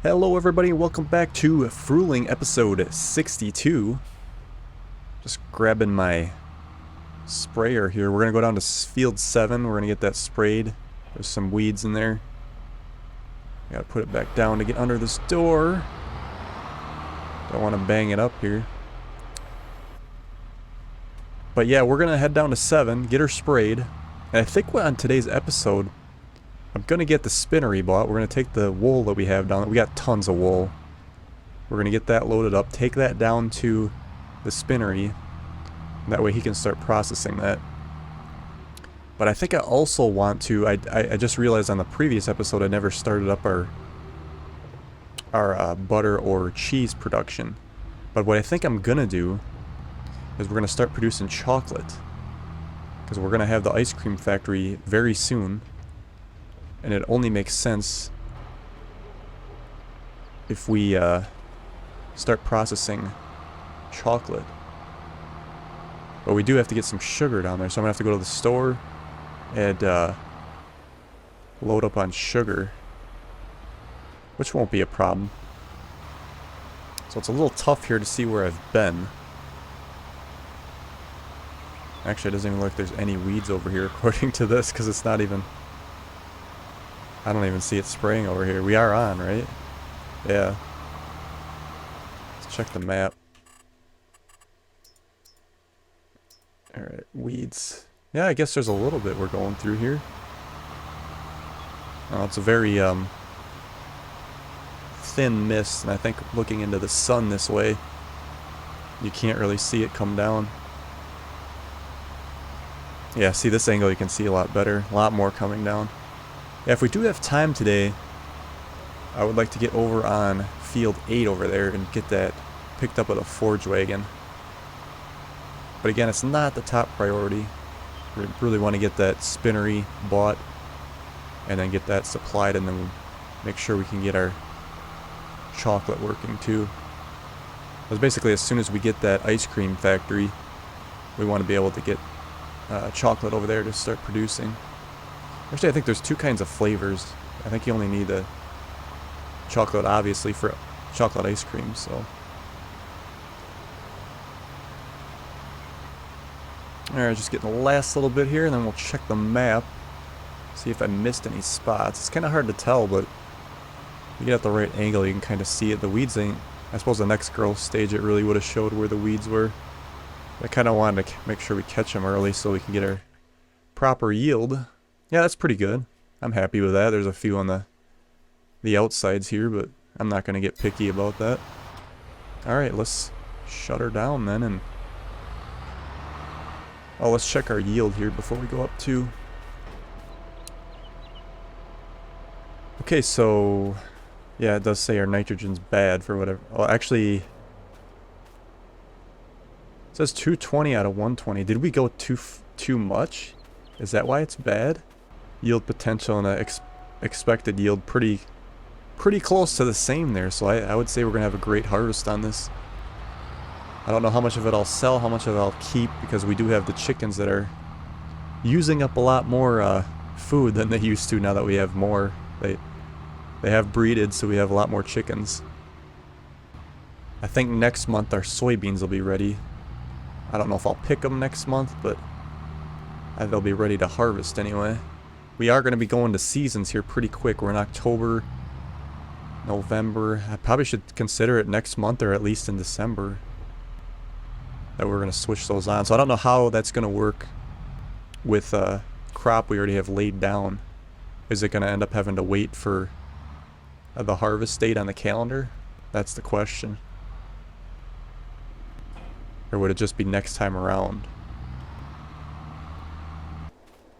Hello everybody, welcome back to Frühling episode 62. Just grabbing my sprayer here. We're going to go down to field 7. We're going to get that sprayed. There's some weeds in there. I gotta put it back down to get under this door. Don't want to bang it up here. But yeah, we're going to head down to 7, get her sprayed. And I think on today's episode, I'm going to get the Spinnery bought. We're going to take the wool that we have down. We got tons of wool. We're going to get that loaded up, take that down to the Spinnery. That way he can start processing that. But I think I also want to, I just realized on the previous episode I never started up our butter or cheese production. But what I think I'm going to do is we're going to start producing chocolate. Because we're going to have the ice cream factory very soon. And it only makes sense if we start processing chocolate. But we do have to get some sugar down there, so I'm going to have to go to the store and load up on sugar, which won't be a problem. So it's a little tough here to see where I've been. Actually, it doesn't even look like there's any weeds over here according to this, because it's not even... I don't even see it spraying over here. We are on, right? Yeah. Let's check the map. Alright, weeds. Yeah, I guess there's a little bit we're going through here. Oh, it's a very thin mist, and I think looking into the sun this way, you can't really see it come down. Yeah, see this angle you can see a lot better. A lot more coming down. Yeah, if we do have time today, I would like to get over on field 8 over there and get that picked up with a forge wagon. But again, it's not the top priority. We really want to get that spinnery bought and then get that supplied, and then make sure we can get our chocolate working too. Because basically as soon as we get that ice cream factory, we want to be able to get chocolate over there to start producing. Actually, I think there's two kinds of flavors. I think you only need the chocolate, obviously, for chocolate ice cream, so. Alright, just getting the last little bit here, and then we'll check the map. See if I missed any spots. It's kind of hard to tell, but you get at the right angle, you can kind of see it. The weeds ain't... I suppose the next growth stage, it really would have showed where the weeds were. I kind of wanted to make sure we catch them early so we can get our proper yield. Yeah, that's pretty good. I'm happy with that. There's a few on the outsides here, but I'm not going to get picky about that. Alright, let's shut her down then, and... oh, let's check our yield here before we go up too. Okay, so... yeah, it does say our nitrogen's bad for whatever... oh, actually... it says 220 out of 120. Did we go too much? Is that why it's bad? Yield potential and expected yield pretty close to the same there, so I would say we're gonna have a great harvest on this. I don't know how much of it I'll sell, how much of it I'll keep, because we do have the chickens that are using up a lot more food than they used to now that we have more. They have breeded, so we have a lot more chickens. I think next month our soybeans will be ready. I don't know if I'll pick them next month, but they'll be ready to harvest anyway. We are going to be going to seasons here pretty quick. We're in October, November. I probably should consider it next month, or at least in December, that we're going to switch those on. So I don't know how that's going to work with a crop we already have laid down. Is it going to end up having to wait for the harvest date on the calendar? That's the question. Or would it just be next time around?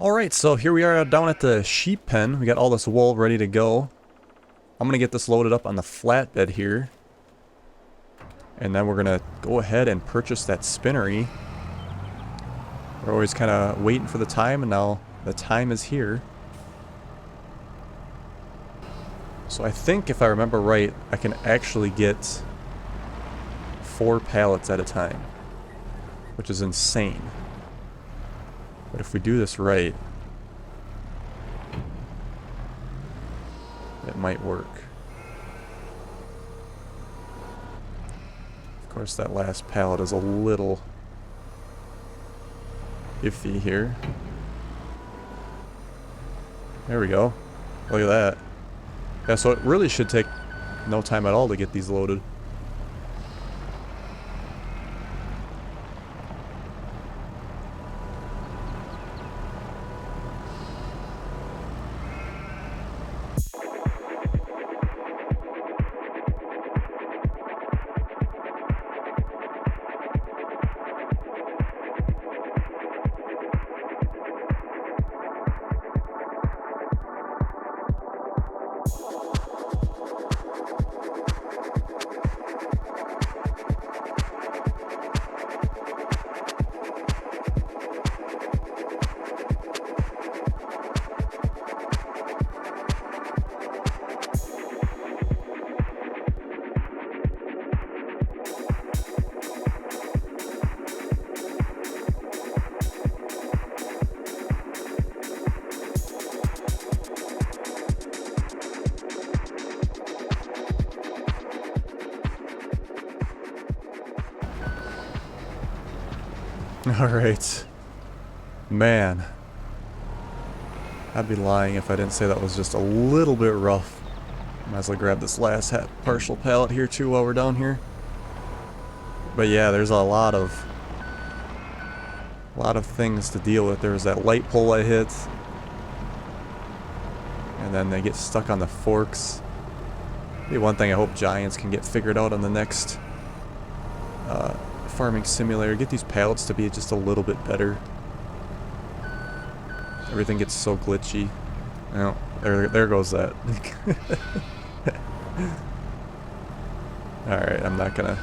Alright, so here we are down at the sheep pen. We got all this wool ready to go. I'm going to get this loaded up on the flatbed here. And then we're going to go ahead and purchase that spinnery. We're always kind of waiting for the time, and now the time is here. So I think, if I remember right, I can actually get 4 pallets at a time, which is insane. But if we do this right, it might work. Of course, that last pallet is a little iffy here. There we go. Look at that. Yeah, so it really should take no time at all to get these loaded. Alright. Man. I'd be lying if I didn't say that was just a little bit rough. Might as well grab this last partial pallet here too while we're down here. But yeah, there's a lot of things to deal with. There was that light pole I hit. And then they get stuck on the forks. Maybe one thing I hope Giants can get figured out on the next farming simulator. Get these pallets to be just a little bit better. Everything gets so glitchy. Oh, there goes that. Alright, I'm not gonna...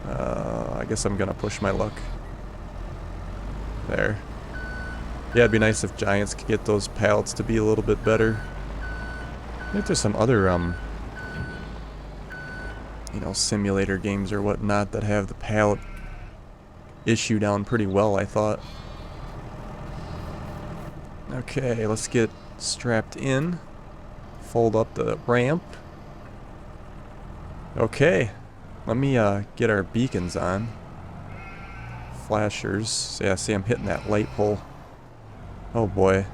I guess I'm gonna push my luck. There. Yeah, it'd be nice if Giants could get those pallets to be a little bit better. I think there's some other, you know, simulator games or whatnot that have the pallet issue down pretty well, I thought. Okay, let's get strapped in. Fold up the ramp. Okay, let me get our beacons on. Flashers. So yeah, see I'm hitting that light pole. Oh boy.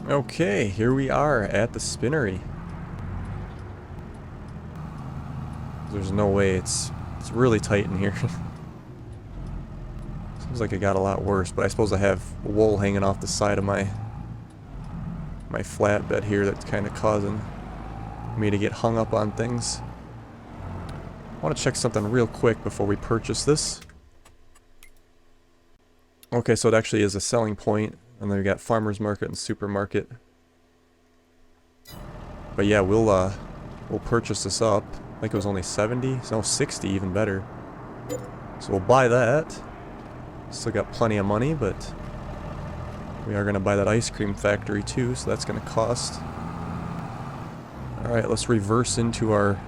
Okay, here we are at the Spinnery. There's no way it's really tight in here. Seems like it got a lot worse, but I suppose I have wool hanging off the side of my flatbed here that's kind of causing me to get hung up on things. I want to check something real quick before we purchase this. Okay, so it actually is a selling point, and then we got farmer's market and supermarket. But yeah, we'll purchase this up. I think it was only 70, no 60, even better. So we'll buy that. Still got plenty of money, but we are gonna buy that ice cream factory too, so that's gonna cost. All right, let's reverse into our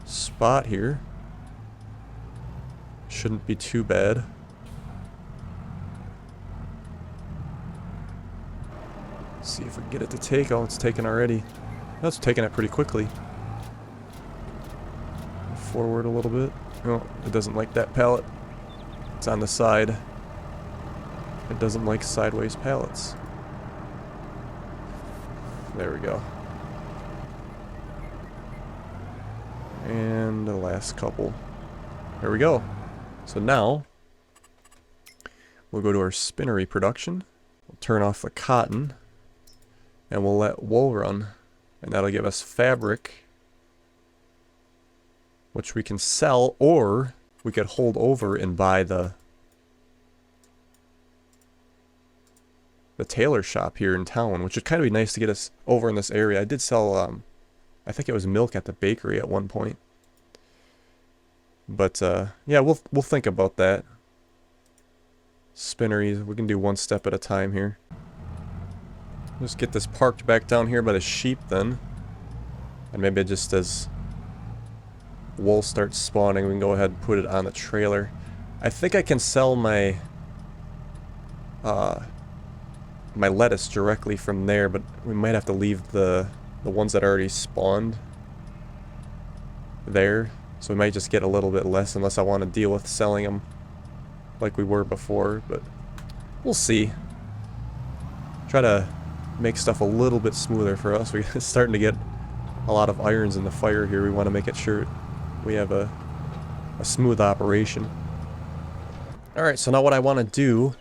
spot here. Shouldn't be too bad. Let's see if we can get it to take. Oh, it's taken already. That's taking it pretty quickly. Forward a little bit. Oh, it doesn't like that pallet. It's on the side. It doesn't like sideways pallets. There we go. And the last couple. There we go. So now, we'll go to our spinnery production. We'll turn off the cotton. And we'll let wool run. And that'll give us fabric, which we can sell, or we could hold over and buy the tailor shop here in town, which would kind of be nice to get us over in this area. I did sell, I think it was milk at the bakery at one point. But, yeah, we'll think about that. Spinneries, we can do one step at a time here. Just get this parked back down here by the sheep then. And maybe just as wool starts spawning, we can go ahead and put it on the trailer. I think I can sell my my lettuce directly from there, but we might have to leave the ones that already spawned there. So we might just get a little bit less unless I want to deal with selling them like we were before, but we'll see. Try to make stuff a little bit smoother for us. We're starting to get a lot of irons in the fire here. We want to make it sure we have a smooth operation. Alright, so now what I want to do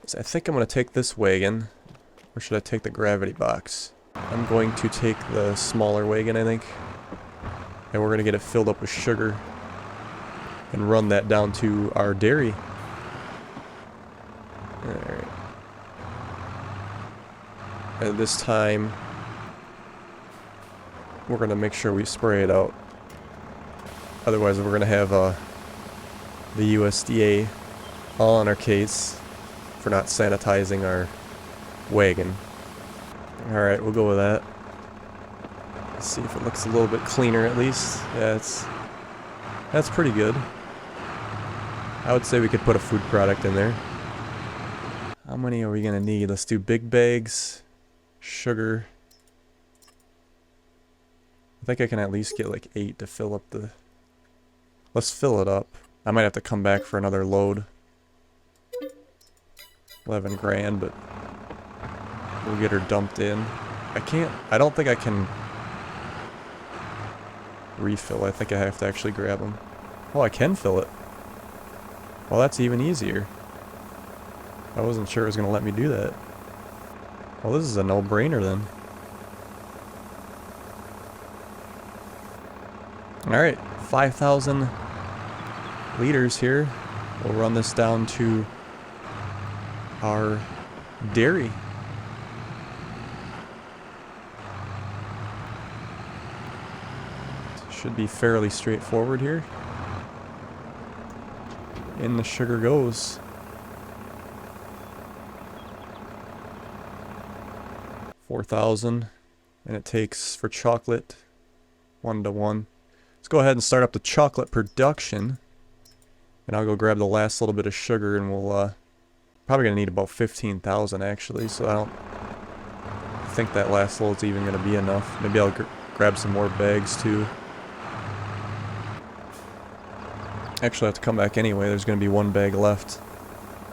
is I think I'm going to take this wagon, or should I take the gravity box? I'm going to take the smaller wagon, I think, and we're going to get it filled up with sugar and run that down to our dairy. Alright. And this time, we're going to make sure we spray it out. Otherwise, we're going to have the USDA all on our case for not sanitizing our wagon. Alright, we'll go with that. Let's see if it looks a little bit cleaner at least. Yeah, that's pretty good. I would say we could put a food product in there. How many are we going to need? Let's do big bags, sugar. I think I can at least get like 8 to fill up the... Let's fill it up. I might have to come back for another load. 11 grand, but we'll get her dumped in. I don't think I can refill. I think I have to actually grab them. Oh, I can fill it. Well, that's even easier. I wasn't sure it was going to let me do that. Well, this is a no-brainer then. Alright, 5,000 liters here. We'll run this down to our dairy. Should be fairly straightforward here. In the sugar goes. 4,000, and it takes for chocolate 1 to 1. Let's go ahead and start up the chocolate production, and I'll go grab the last little bit of sugar, and we'll probably gonna need about 15,000 actually. So I don't think that last load's even gonna be enough. Maybe I'll grab some more bags too. Actually, I have to come back anyway. There's gonna be 1 bag left.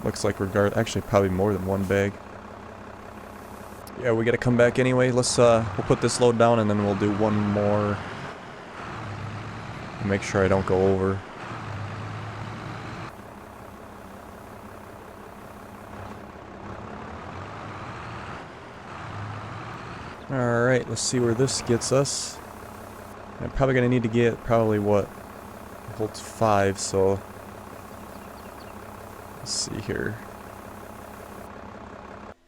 Looks like actually probably more than 1 bag. Yeah, we gotta come back anyway. Let's we'll put this load down and then we'll do 1 more. Make sure I don't go over. Alright, let's see where this gets us. I'm probably gonna need to get probably what? It holds 5, so let's see here.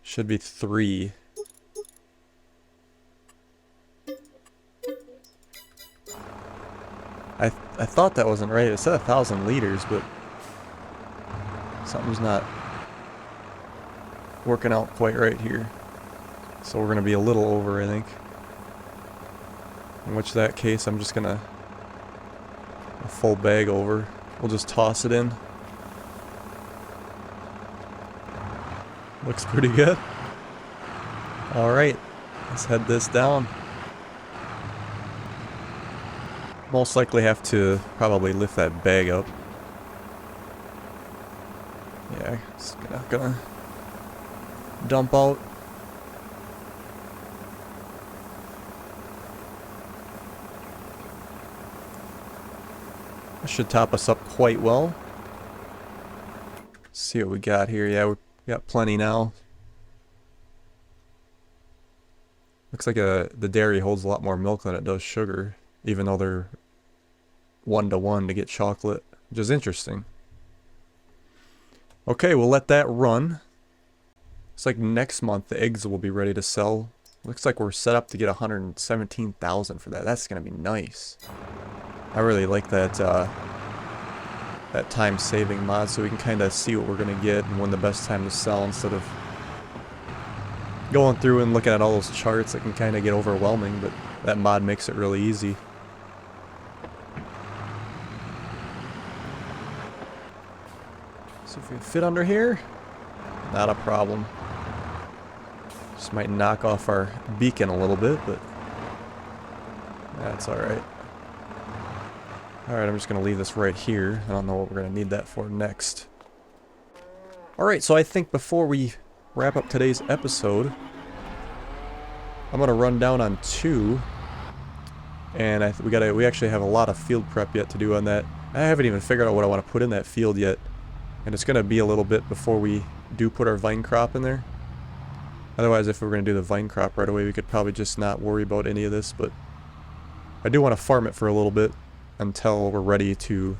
Should be 3. I thought that wasn't right. It said 1,000 liters, but something's not working out quite right here. So we're going to be a little over, I think. In which that case, I'm just going to a full bag over. We'll just toss it in. Looks pretty good. Alright, let's head this down. Most likely have to probably lift that bag up. Yeah, it's gonna dump out. That should top us up quite well. Let's see what we got here. Yeah, we got plenty now. Looks like the dairy holds a lot more milk than it does sugar, even though they're 1 to 1 to get chocolate, which is interesting. Okay, we'll let that run. It's like next month the eggs will be ready to sell. Looks like we're set up to get 117,000 for that. That's gonna be nice. I really like that that time saving mod, so we can kind of see what we're gonna get and when the best time to sell, instead of going through and looking at all those charts. It can kind of get overwhelming, but that mod makes it really easy. See if we can fit under here. Not a problem. Just might knock off our beacon a little bit, but that's alright. Alright, I'm just going to leave this right here. I don't know what we're going to need that for next. Alright, so I think before we wrap up today's episode, I'm going to run down on 2. And we actually have a lot of field prep yet to do on that. I haven't even figured out what I want to put in that field yet. And it's going to be a little bit before we do put our vine crop in there. Otherwise, if we were going to do the vine crop right away, we could probably just not worry about any of this. But I do want to farm it for a little bit until we're ready to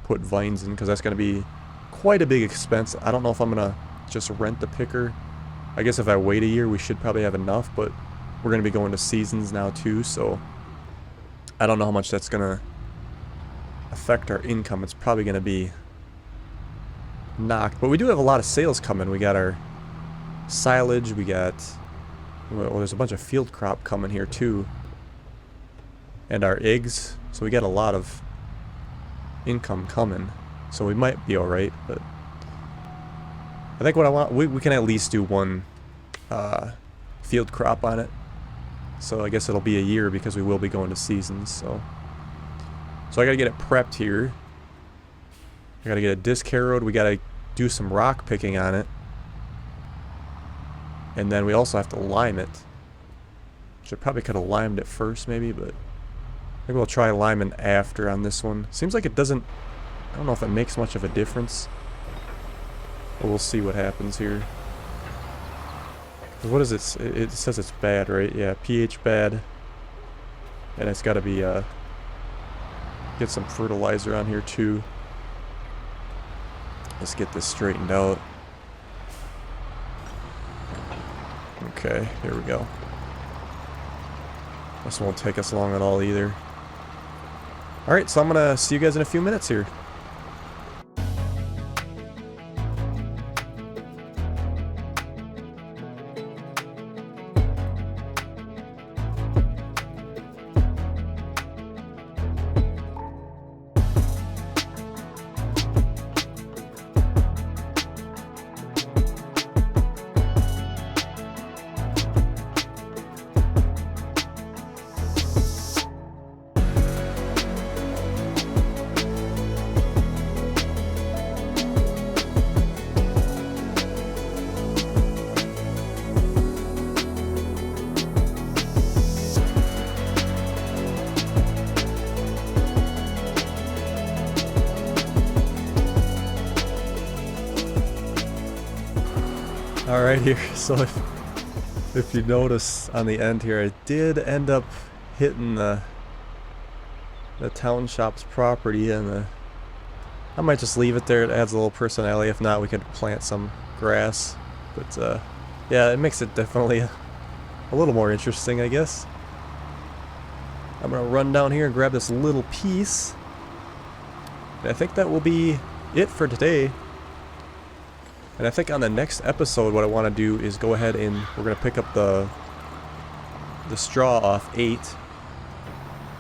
put vines in, because that's going to be quite a big expense. I don't know if I'm going to just rent the picker. I guess if I wait a year, we should probably have enough, but we're going to be going to seasons now too, so I don't know how much that's going to affect our income. It's probably going to be knocked, but we do have a lot of sales coming. We got our silage, we got, well, there's a bunch of field crop coming here too, and our eggs, so we got a lot of income coming, so we might be alright. But I think what I want, we can at least do one field crop on it, so I guess it'll be a year because we will be going to seasons. So I gotta get it prepped here. I gotta get a disc harrowed. We gotta do some rock picking on it, and then we also have to lime it, which I probably could have limed it first maybe, but I think we'll try liming after on this one. Seems like it doesn't, I don't know if it makes much of a difference, but we'll see what happens here. What is it? It says it's bad, right? Yeah, pH bad, and it's got to be get some fertilizer on here too. Let's get this straightened out. Okay, here we go. This won't take us long at all either. Alright, so I'm gonna see you guys in a few minutes here. Alright here, so if you notice on the end here, I did end up hitting the town shop's property, and I might just leave it there. It adds a little personality. If not, we could plant some grass, but yeah, it makes it definitely a little more interesting, I guess. I'm gonna run down here and grab this little piece, and I think that will be it for today. And I think on the next episode, what I want to do is go ahead and we're going to pick up the straw off 8.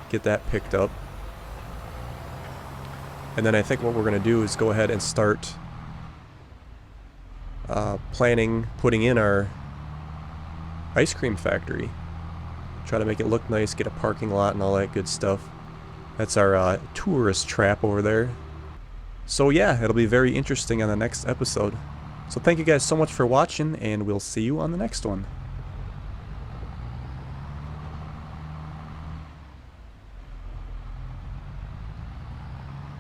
Get that picked up. And then I think what we're going to do is go ahead and start putting in our ice cream factory. Try to make it look nice, get a parking lot and all that good stuff. That's our tourist trap over there. So yeah, it'll be very interesting on the next episode. So thank you guys so much for watching, and we'll see you on the next one.